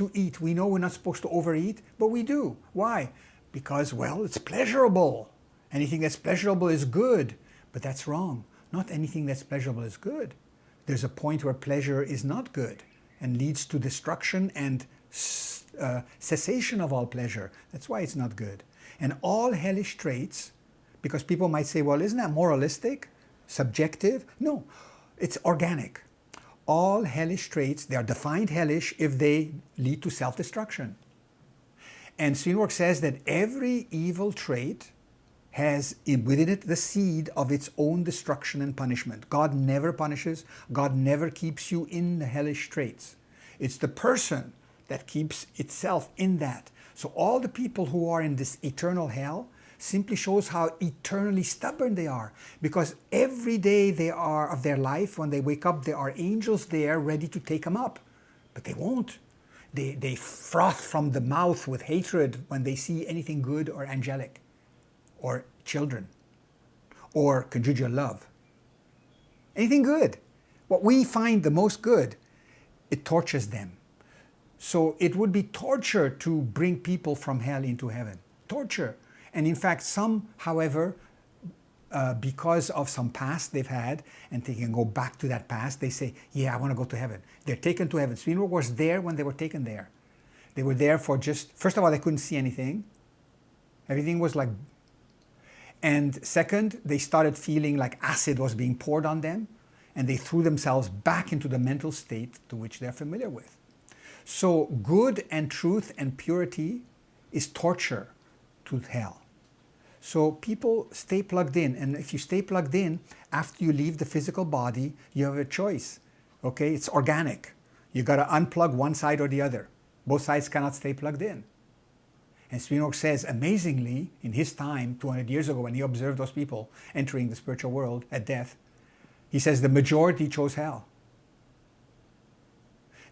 to eat. We know we're not supposed to overeat, but we do. Why? Because, well, it's pleasurable. Anything that's pleasurable is good, but that's wrong. Not anything that's pleasurable is good. There's a point where pleasure is not good and leads to destruction and cessation of all pleasure. That's why it's not good. And all hellish traits, because people might say, well, isn't that moralistic, subjective? No, it's organic. All hellish traits, they are defined hellish if they lead to self-destruction. And Swedenborg says that every evil trait has within it the seed of its own destruction and punishment. God never punishes. God never keeps you in the hellish traits. It's the person that keeps itself in that. So all the people who are in this eternal hell simply shows how eternally stubborn they are. Because every day of their life, when they wake up, there are angels there ready to take them up. But they won't. They froth from the mouth with hatred when they see anything good or angelic, or children, or conjugal love. Anything good. What we find the most good, it tortures them. So it would be torture to bring people from hell into heaven. Torture. And in fact, some, however, because of some past they've had, and they can go back to that past, they say, yeah, I want to go to heaven. They're taken to heaven. Swedenborg was there when they were taken there. They were there for just, first of all, they couldn't see anything. Everything was like, and second, they started feeling like acid was being poured on them, and they threw themselves back into the mental state to which they're familiar with. So good and truth and purity is torture to hell. So people stay plugged in, and if you stay plugged in, after you leave the physical body, you have a choice. Okay, it's organic. You got to unplug one side or the other. Both sides cannot stay plugged in. And Swedenborg says, amazingly, in his time, 200 years ago, when he observed those people entering the spiritual world at death, he says the majority chose hell.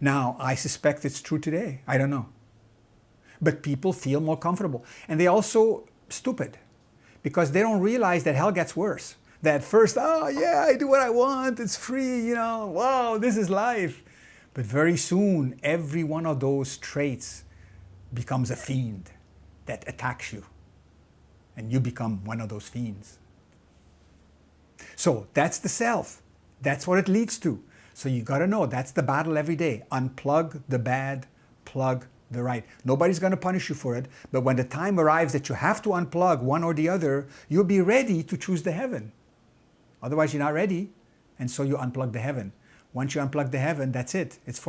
Now, I suspect it's true today. I don't know. But people feel more comfortable. And they also stupid, because they don't realize that hell gets worse. That at first, oh yeah, I do what I want, it's free, you know, wow, this is life. But very soon, every one of those traits becomes a fiend that attacks you. And you become one of those fiends. So that's the self. That's what it leads to. So you got to know that's the battle every day. Unplug the bad, plug the right. Nobody's going to punish you for it. But when the time arrives that you have to unplug one or the other, you'll be ready to choose the heaven. Otherwise, you're not ready. And so you unplug the heaven. Once you unplug the heaven, that's it. It's for